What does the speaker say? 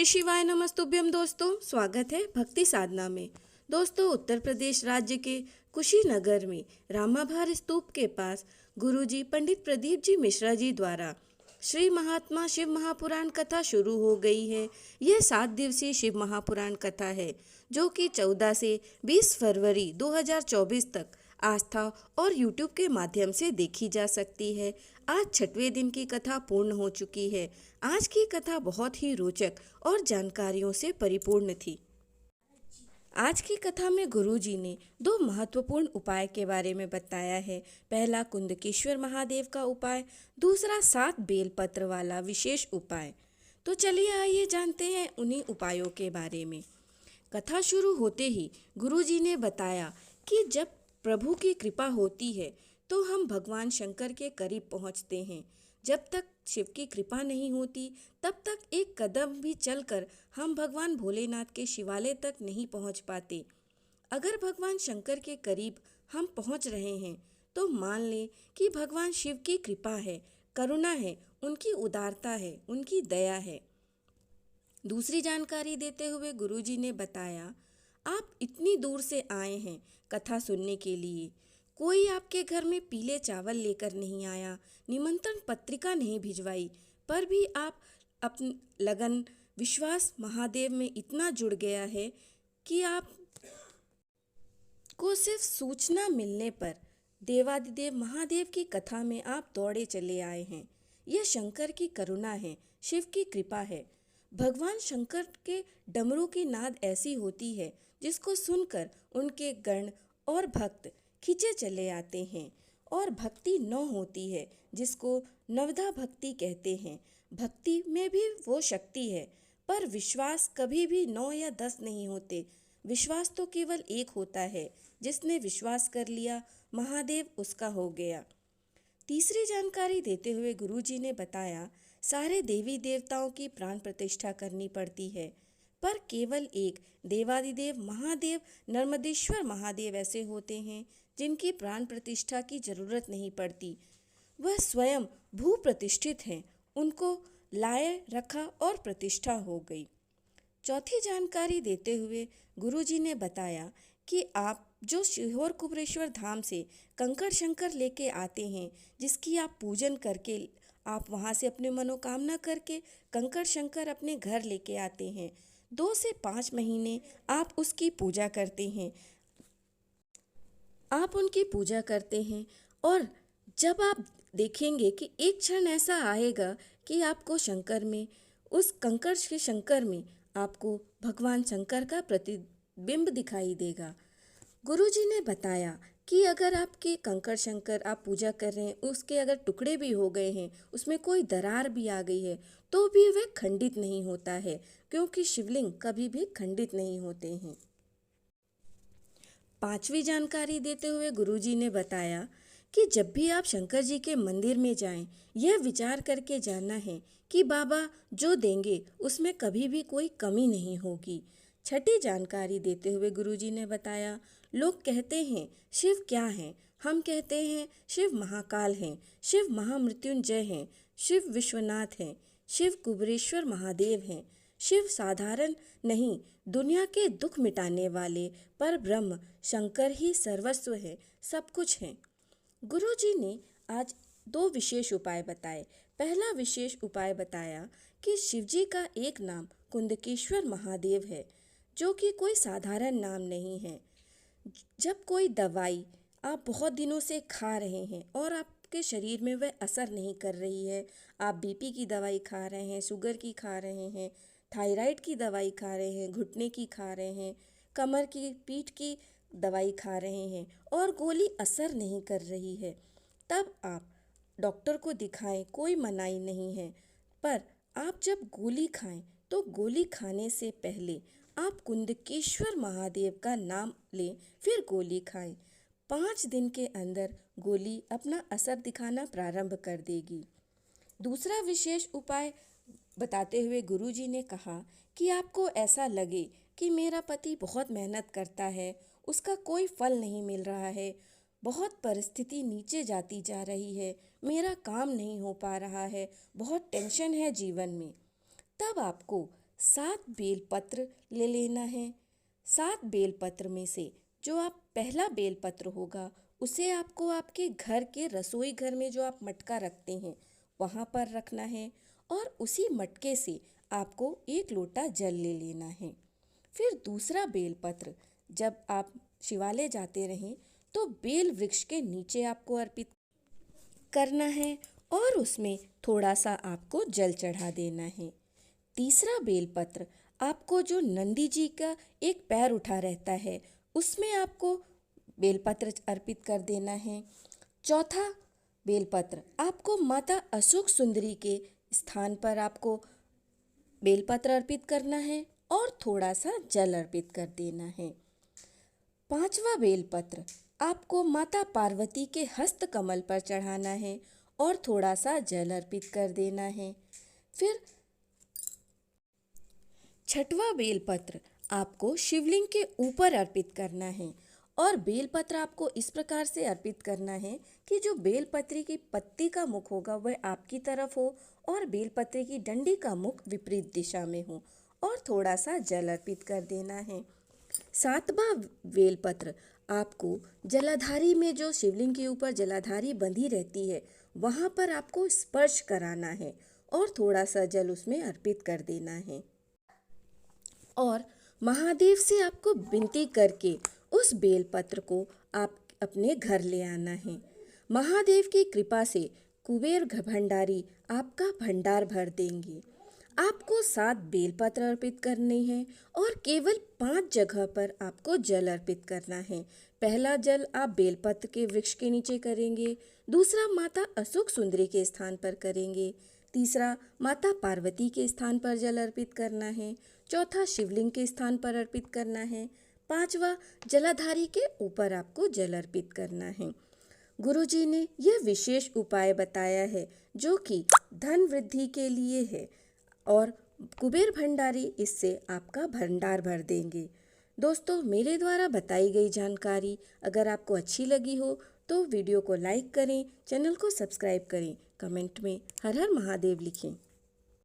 श्री शिवाय नमस्तुभ्यम दोस्तों, स्वागत है भक्ति साधना में। दोस्तों, उत्तर प्रदेश राज्य के कुशीनगर में रामाभार स्तूप के पास गुरुजी पंडित प्रदीप जी मिश्रा जी द्वारा श्री महात्मा शिव महापुराण कथा शुरू हो गई है। यह 7 दिवसीय शिव महापुराण कथा है जो कि 14 से 20 फरवरी 2024 तक आस्था और YouTube के माध्यम से देखी जा सकती है। आज 6वें दिन की कथा पूर्ण हो चुकी है। आज की कथा बहुत ही रोचक और जानकारियों से परिपूर्ण थी। आज की कथा में गुरुजी ने 2 महत्वपूर्ण उपाय के बारे में बताया है। पहला कुंदकेश्वर महादेव का उपाय, दूसरा 7 बेलपत्र वाला विशेष उपाय। तो चलिए आइए जानते हैं उन्हीं उपायों के बारे में। कथा शुरू होते ही गुरुजी ने बताया कि जब प्रभु की कृपा होती है तो हम भगवान शंकर के करीब पहुंचते हैं। जब तक शिव की कृपा नहीं होती तब तक एक कदम भी चलकर हम भगवान भोलेनाथ के शिवालय तक नहीं पहुंच पाते। अगर भगवान शंकर के करीब हम पहुंच रहे हैं तो मान लें कि भगवान शिव की कृपा है, करुणा है, उनकी उदारता है, उनकी दया है। दूसरी जानकारी देते हुए गुरुजी ने बताया, आप इतनी दूर से आए हैं कथा सुनने के लिए। कोई आपके घर में पीले चावल लेकर नहीं आया, निमंत्रण पत्रिका नहीं भिजवाई, पर भी आप अपनी लगन, विश्वास महादेव में इतना जुड़ गया है कि आप को सिर्फ सूचना मिलने पर देवादिदेव महादेव की कथा में आप दौड़े चले आए हैं। यह शंकर की करुणा है, शिव की कृपा है। भगवान शंकर के डमरू की नाद ऐसी होती है जिसको सुनकर उनके गण और भक्त खींचे चले आते हैं। और भक्ति 9 होती है जिसको नवधा भक्ति कहते हैं। भक्ति में भी वो शक्ति है, पर विश्वास कभी भी 9 या 10 नहीं होते। विश्वास तो केवल एक होता है। जिसने विश्वास कर लिया, महादेव उसका हो गया। तीसरी जानकारी देते हुए गुरुजी ने बताया, सारे देवी देवताओं की प्राण प्रतिष्ठा करनी पड़ती है, पर केवल एक देवादिदेव महादेव नर्मदेश्वर महादेव ऐसे होते हैं जिनकी प्राण प्रतिष्ठा की जरूरत नहीं पड़ती। वह स्वयं भू प्रतिष्ठित हैं, उनको लाए रखा और प्रतिष्ठा हो गई। चौथी जानकारी देते हुए गुरुजी ने बताया कि आप जो सीहोर कुबरेश्वर धाम से कंकड़ शंकर लेके आते हैं, जिसकी आप पूजन करके आप वहाँ से अपने मनोकामना करके कंकड़ शंकर अपने घर लेके आते हैं, 2 से 5 महीने आप उसकी पूजा करते हैं। आप उनकी पूजा करते हैं और जब आप देखेंगे कि एक क्षण ऐसा आएगा कि आपको शंकर में, उस कंकड़ के शंकर में आपको भगवान शंकर का प्रतिबिंब दिखाई देगा। गुरुजी ने बताया कि अगर आपके कंकड़ शंकर आप पूजा कर रहे हैं, उसके अगर टुकड़े भी हो गए हैं, उसमें कोई दरार भी आ गई है, तो भी वह खंडित नहीं होता है, क्योंकि शिवलिंग कभी भी खंडित नहीं होते हैं। 5वीं जानकारी देते हुए गुरुजी ने बताया कि जब भी आप शंकर जी के मंदिर में जाएं, यह विचार करके जाना है कि बाबा जो देंगे उसमें कभी भी कोई कमी नहीं होगी। 6ठी जानकारी देते हुए गुरुजी ने बताया, लोग कहते हैं शिव क्या हैं? हम कहते हैं शिव महाकाल हैं, शिव महामृत्युंजय हैं, शिव विश्वनाथ हैं, शिव कुबरेश्वर महादेव हैं। शिव साधारण नहीं, दुनिया के दुख मिटाने वाले पर ब्रह्म शंकर ही सर्वस्व है, सब कुछ है। गुरुजी ने आज 2 विशेष उपाय बताए। पहला विशेष उपाय बताया कि शिवजी का एक नाम कुंदकेश्वर महादेव है, जो कि कोई साधारण नाम नहीं है। जब कोई दवाई आप बहुत दिनों से खा रहे हैं और आपके शरीर में वह असर नहीं कर रही है, आप बीपी की दवाई खा रहे हैं, शुगर की खा रहे हैं, थायराइड की दवाई खा रहे हैं, घुटने की खा रहे हैं, कमर की, पीठ की दवाई खा रहे हैं और गोली असर नहीं कर रही है, तब आप डॉक्टर को दिखाएं, कोई मनाही नहीं है। पर आप जब गोली खाएं तो गोली खाने से पहले आप कुंदकेश्वर महादेव का नाम लें, फिर गोली खाएं। 5 दिन के अंदर गोली अपना असर दिखाना प्रारंभ कर देगी। दूसरा विशेष उपाय बताते हुए गुरुजी ने कहा कि आपको ऐसा लगे कि मेरा पति बहुत मेहनत करता है, उसका कोई फल नहीं मिल रहा है, बहुत परिस्थिति नीचे जाती जा रही है, मेरा काम नहीं हो पा रहा है, बहुत टेंशन है जीवन में, तब आपको 7 बेलपत्र ले लेना है। 7 बेलपत्र में से जो आप पहला बेलपत्र होगा उसे आपको आपके घर के रसोई घर में जो आप मटका रखते हैं वहाँ पर रखना है और उसी मटके से आपको 1 लोटा जल ले लेना है। फिर दूसरा बेलपत्र जब आप शिवालय जाते रहें तो बेल वृक्ष के नीचे आपको अर्पित करना है और उसमें थोड़ा सा आपको जल चढ़ा देना है। तीसरा बेलपत्र आपको जो नंदी जी का एक पैर उठा रहता है उसमें आपको बेलपत्र अर्पित कर देना है। चौथा बेलपत्र आपको माता अशोक सुंदरी के स्थान पर आपको बेलपत्र अर्पित करना है और थोड़ा सा जल अर्पित कर देना है। पांचवा बेलपत्र आपको माता पार्वती के हस्त कमल पर चढ़ाना है और थोड़ा सा जल अर्पित कर देना है। फिर छठवां बेलपत्र आपको शिवलिंग के ऊपर अर्पित करना है और बेलपत्र आपको इस प्रकार से अर्पित करना है कि जो बेलपत्री की पत्ती का मुख होगा वह आपकी तरफ हो और बेलपत्री की डंडी का मुख विपरीत दिशा में हो और थोड़ा सा जल अर्पित कर देना है। सातवां बेलपत्र आपको जलाधारी में जो शिवलिंग के ऊपर जलाधारी बंधी रहती है वहाँ पर आपको स्पर्श कराना है और थोड़ा सा जल उसमें अर्पित कर देना है और महादेव से आपको विनती करके उस बेलपत्र को आप अपने घर ले आना है। महादेव की कृपा से कुबेर भंडारी आपका भंडार भर देंगे। आपको 7 बेलपत्र अर्पित करने हैं और केवल 5 जगह पर आपको जल अर्पित करना है। पहला जल आप बेलपत्र के वृक्ष के नीचे करेंगे, दूसरा माता अशोक सुंदरी के स्थान पर करेंगे, तीसरा माता पार्वती के स्थान पर जल अर्पित करना है, चौथा शिवलिंग के स्थान पर अर्पित करना है, पांचवा जलाधारी के ऊपर आपको जल अर्पित करना है। गुरुजी ने यह विशेष उपाय बताया है जो कि धन वृद्धि के लिए है और कुबेर भंडारी इससे आपका भंडार भर देंगे। दोस्तों, मेरे द्वारा बताई गई जानकारी अगर आपको अच्छी लगी हो तो वीडियो को लाइक करें, चैनल को सब्सक्राइब करें, कमेंट में हर हर महादेव लिखें।